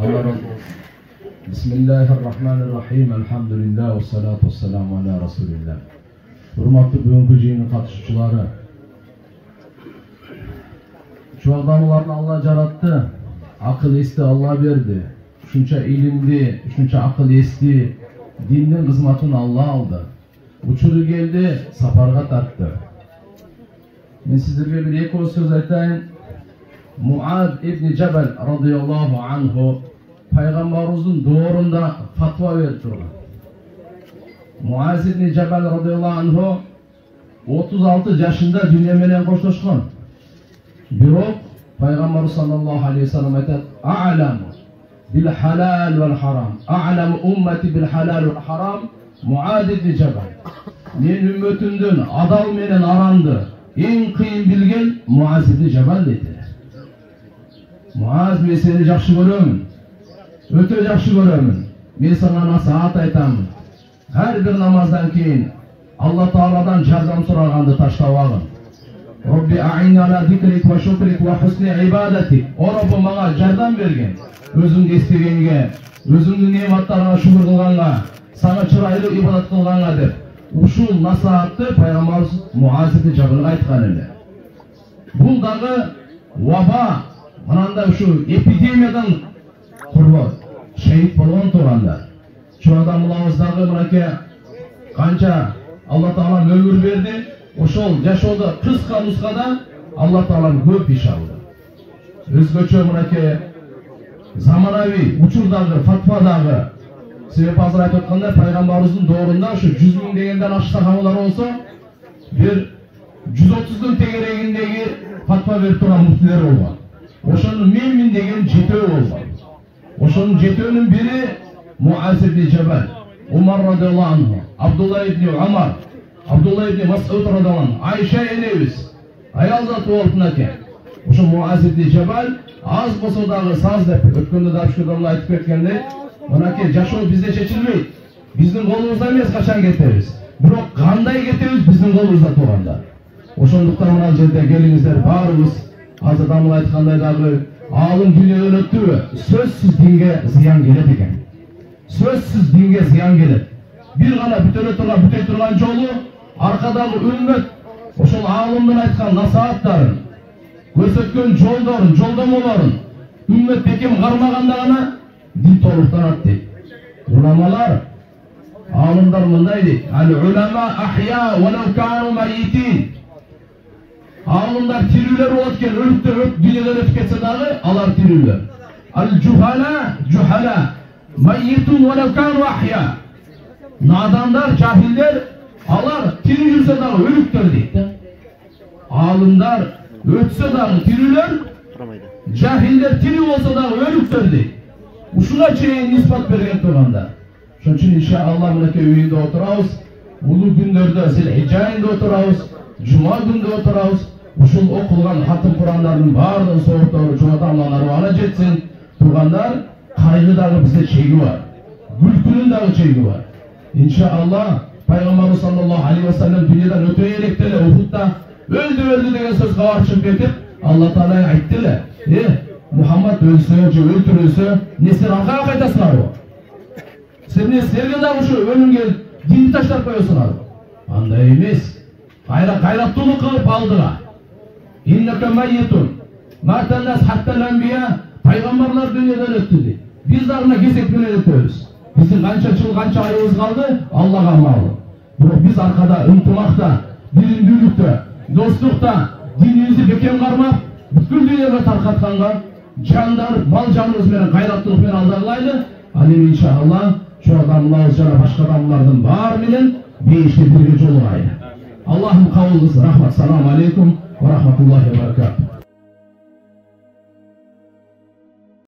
Allah razı olsun. Bismillahirrahmanirrahim. Elhamdülillah ve salatu vesselamu ala Resulillah. Hurmatlı bugünkü jeyinin katışçıları. Şu adamlarını Allah yarattı. Akıl esti Allah verdi. Şunça ilimdi, şunça akıl esti. Dinin kızmatını Allah aldı. Uçuru geldi, safarga tarttı. Ben sizlerge bir iki söz aytayım. Muaz ibn Cebel radıyallahu anhu Peygamberimizin doğrunda fatva verdi turgan. Muaz ibn Cebel radıyallahu anhu 36 yaşında dünya menen koştoşkan. Birok Peygamber sallallahu aleyhi ve sellem aytadi: "A'lamu bil halal vel haram. A'lamu ummeti bil halal vel haram." Muaz ibn Cebel. Men ümmetimden adal menen aramdı en kıyın bilgen Muaz ibn Cebel dedi. Muaz, men seni жақсы көрөмүn. Öte жақсы көрөmүn. Men sana nasihat aytamын. Her bir namazdan keyin Allah Taaladan jardam soraganды таштабагын. Robbi a'inni ala zikrik ve şükrik ve husni ibadetik. O Rabbi mağa jardam bergen. Özüңdү estегенге, özüңдүн nematlarına şükür kılганга, sana çıraylı ibadet kılганга деп. Ушул насаатты Пайгамбарыбыз Muaz ibn Cebel'e ayткан эле. Бул дагы ваба, мынандай ушу эпидемиядан курбан, шейит болгон турганда. Şu адамыбыздагы мынакей канча Allah Taala ömür berdi. Ошол жашоодо кыска нускада Allah Taala көп иш алды. Өзгөчө мынакей заманауи учурдагы фатвадагы себеп азыр айтып аткандай Пайгамбарыбыздын доорунда ушу 100 000 дегенден ашык сахабалар болсо бир 130 тегерегиндеги фатва берип турган муфтилер болгон. Ошонун менмин деген жетөө болгон. Ошонун жетөөнүн бири Muaz ibn Cebel, Umar radıyallahu anhu, Abdullah ibn Umar, Abdullah ibn Mas'ud radıyallahu anhu, Ayşe enemiz, ayal zatı oltunake. Ошо Muaz ibn Cebel az bolсо дагы саз деп өткөндө да Абшкадалла айтып кеткендей, мынакей жашоо бизде чечилбейт. Биздин колубузда эмес качан кетебиз. Бирок кандай кетебиз биздин колубузда турганда. Ошондуктан мына жерде келиңиздер баарыбыз азыр дамыл айткандай дагы алым дүйнөдөн өттүбү сөзсүз динге зыян келет экен. Сөзсүз динге зыян келет. Бир гана бүтөй турган жолу аркадагы үммөт ошол алымдын айткан насааттарын, көрсөткөн жолдорун, жолдомолорун үммөт бекем кармаганда гана дин толуктанат дейт. Уламалар, алымдар мындай дейт: "Ал-улама ахя ва лау кану майитин." Алымдар тирүүлөр болот экен, өлүктөр дүйнөдөн өтүп кетсе дагы алар тирүүлөр. Al-juhala juhala mayyitun wa law kanu ahya. Nadanlar, cahiller алар тирүү жүрсө дагы өлүктөр дейт. Алымдар өтсө дагы тирүүлөр, жахилдер тирүү болсо дагы өлүктөр дейт. Ушуга чейин ниспат берген турганда. Ошон үчүн иншалла мынакей үйүндө отурабыз, улуу күндөрдө Зилхижжа айында отурабыз, жума күндө отурабыз. Ушул окулган хатым Курандардын баардыгы сооптору жуматамланар ана жетсин. Тургандар, кайгы дагы бизде чеги бар. Күлкүнүн дагы чеги бар. Иншалла Пайгамбарыбыз саллаллаху алейхи ва саллям дүйнөдөн өтө элек эле Ухудда өлдү деген сөз кабарчып кетип, Алла Таала айтты эле: Мухаммад өлсө же өлтүрүлсө, эмне силер аркага кайтасыңарбы? Силерге дагы ушу өлүмгө динди таштап коесуңарбы? Андай эмес. Кайраттуулук кылып алдыга. Иннака майитун. Матанас хаттал анбия. Пайгамбарлар дүйнөдөн өттү дейт. Биз дагы мына кесек менен өтөбүз. Биздин канча жыл, канча айыбыз калды, Аллага маалым. Бирок биз аркада ынтымакта, биримдүүлүктө, достукта динибизди бекем кармап, бүткүл дүйнөгө таркатканга жандар, мал жаныбыз менен кайраттуулук менен алдарлайлы. Ал эми иншалла şu adamlar жана башка адамдардын баары менен бейиште бирге жолугайлы. Аллахым кабыл кылсын. Рахмат. Салам алейкум ва рахматуллахи ва баракатух.